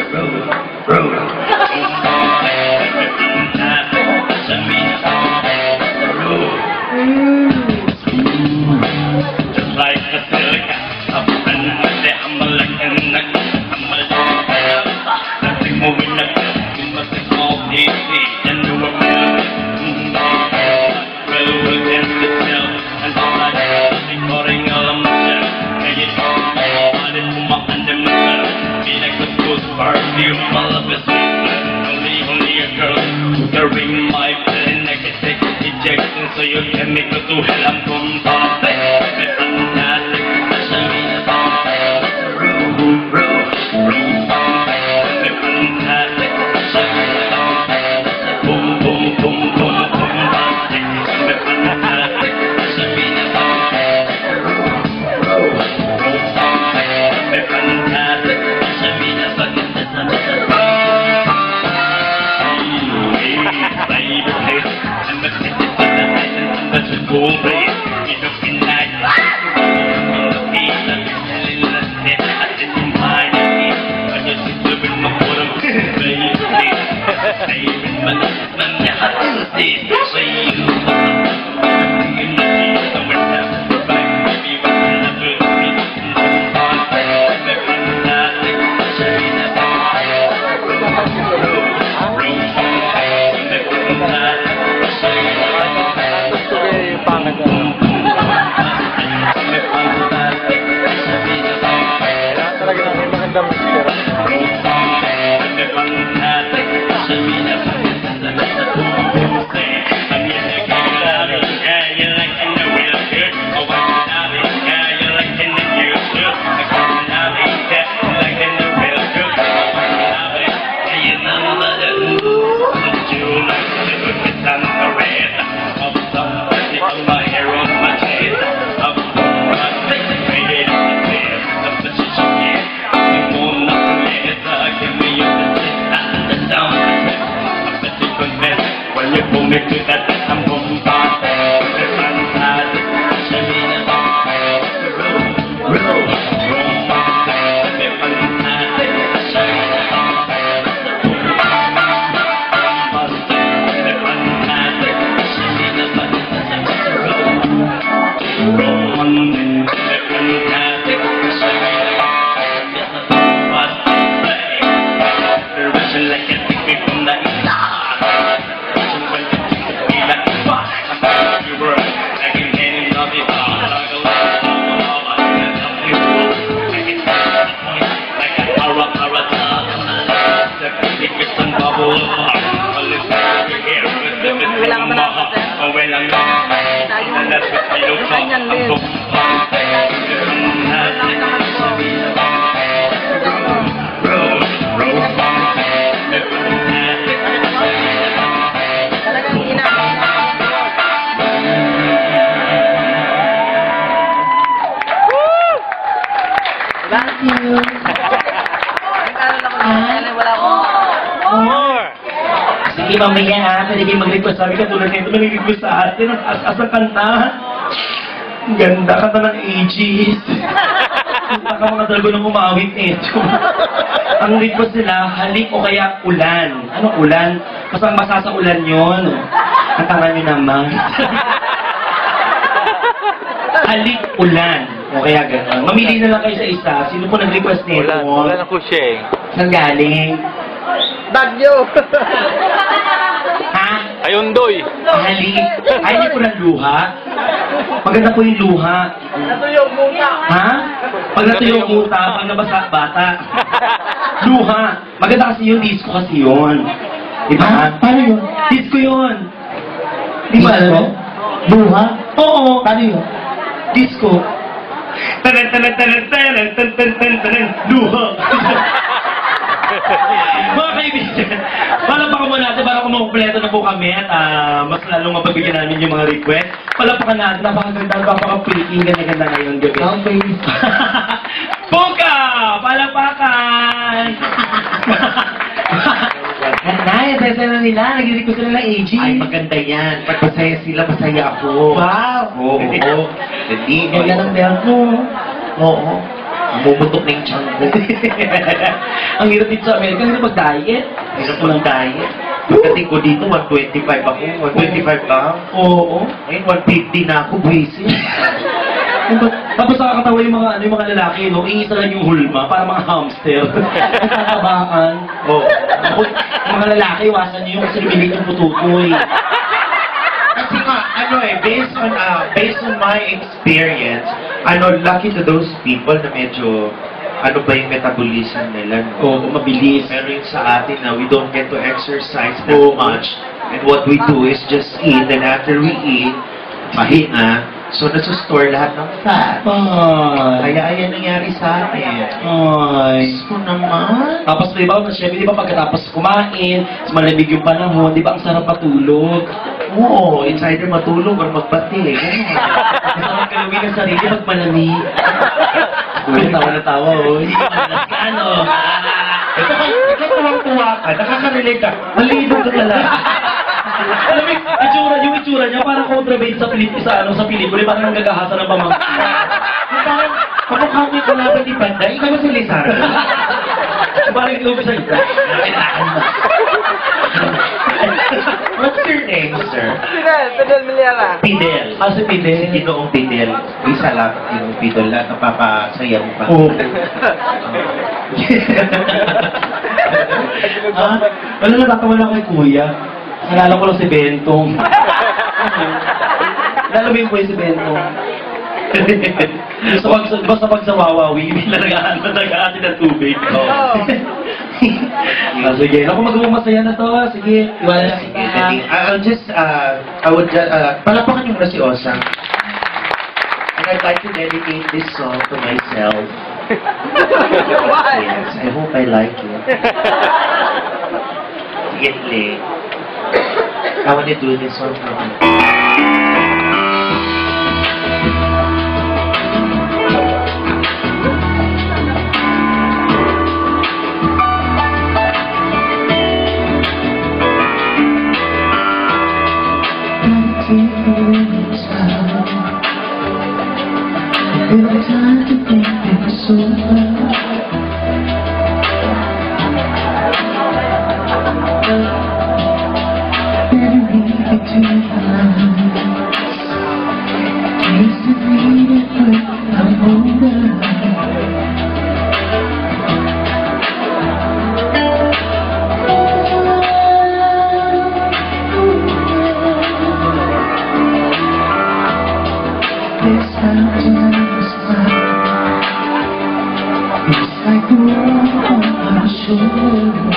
Just like a silk, up and down, like a neck, nothing moving up, you must be all easy, and do a real against itself, and all that nothing pouring all on myself, and you don't know what it's my under myself, be like the good perfume, all of it sweet, only a girl, carrying my pen, I can take ejection, so you can make me to hell, I'm from top, fantastic, Serena Bomb, fantastic, Serena Bomb, boom, boom, boom, boom, bombastic, fantastic, Serena Bomb, fantastic, Serena Cool breeze, you looking like I didn't mind it. I just living my bottom, baby. Baby, man, you have to see it. So you make it that I'm home fast. Fantastic, Serena Bomb, fantastic, Serena Bomb, fantastic, Serena Bomb, fantastic, Serena Bomb, like a ticket from the sige, mamaya ha, pwede kayo mag-request. Sabi ka tulad nito, may request sa atin. Ang as-as ang kanta. Ang ganda, kanta ng ages. Baka mga dalago nang umawit nito. Ang request nila, halik o kaya ulan. Anong ulan? Masang-masa sa ulan yun. Kantangan nyo naman. Halik, ulan. O kaya gano'n. Mamili na lang kayo sa isa. Sino po nag-request nito? Ulan ako siya. Saan galing? Bagyo! Ha? Ayundoy! Halik. Ay, hindi po ng luha. Maganda po yung luha. Natuyog muna! Ha? Pag natuyog muta, pag nabasa bata. Luha. Maganda kasi yung disco kasi yun. Diba? Paano yun? Disco yun. Di ba alam mo? Luha? Oo. Paano yun? Disco. Tanan, tanan, tanan, tanan, tanan, tanan, tanan, luha. Mga kaibigan, palapakan mo natin para kumumpleto na po kami at mas lalong mapagbigyan namin yung mga request. Palapakan natin, napakaganda, napaka-pretty, ganda-ganda ngayong gabi. Okay. Puka! Palapakan! Nay, saya na nila. Nag-request sila ng AG. Ay, maganda yan. Pag masaya sila, masaya ako. Wow! Oo. Ganda ng belt mo. Oo. Mumutok na yung tiyan ko. Ang hirap dito sa Amerika, hindi mag-diet. Hirap ko ng diet. Pagdating ko dito, 125 ako. 125 ka? Oo. Ngayon, 150 na ako, buwisit. Tapos nakakatawa yung mga, yung mga lalaki, no? Iisa lang yung hulma, para mga hamster. Ang kakabakan. Oh. Yung mga lalaki, iwasan nyo yung kasi lumilit yung pututoy. Kasi nga, based on my experience, lucky to those people na medyo, yung metabolism nila, no? Oo, mabilis. Pero yung sa atin na we don't get to exercise that much, and what we do is just eat, and after we eat, pahinga, so nasa-store lahat ng fat. Ay. Kaya ayan nangyari sa akin. Ay. So naman. Tapos diba, syempre, diba pagkatapos kumain, malamig yung panahon, diba ang sarap patulog? Oo, it's either matulog or magpati. Masarap kalawin ang sarili pag malamig. Uy, tawa na tawa, uy. Ano? Ito tuwang-tuwa ka, nakaka-relate ka. Malibog ka talaga. Alam mo, yung itsura niya, parang contraband sa pelikula, parang nanggagahasa ng pamangkin. Parang, kamukha mo yung kalaban ni Panda, ikaw ba si Lizardo? Parang ito sa isa. What's your name, sir? Fidel Miliara. Fidel. Si Fidel. Si Ginoong Fidel. Isa lang, Ginoong Fidel lang, napapasaya mo pa. Oo. Wala na, tatawa lang kay Kuya. Nalala ko lang si Bentong. Nalala mo yung Kuya si Bentong. Basta pag sa Wawawi, nag-aati ng tubig. Sige, ako mag-umasaya na to. Sige, iwala na kita. Palapakan yung na si Osang. And I'd like to dedicate this song to myself. Yes, I hope I like it. Sige, play. I want to do this one for me. Every time you think it's over, better read between the lines. Used to read it, but I'm older. This mountain is mine. It's like the world on my shoulders.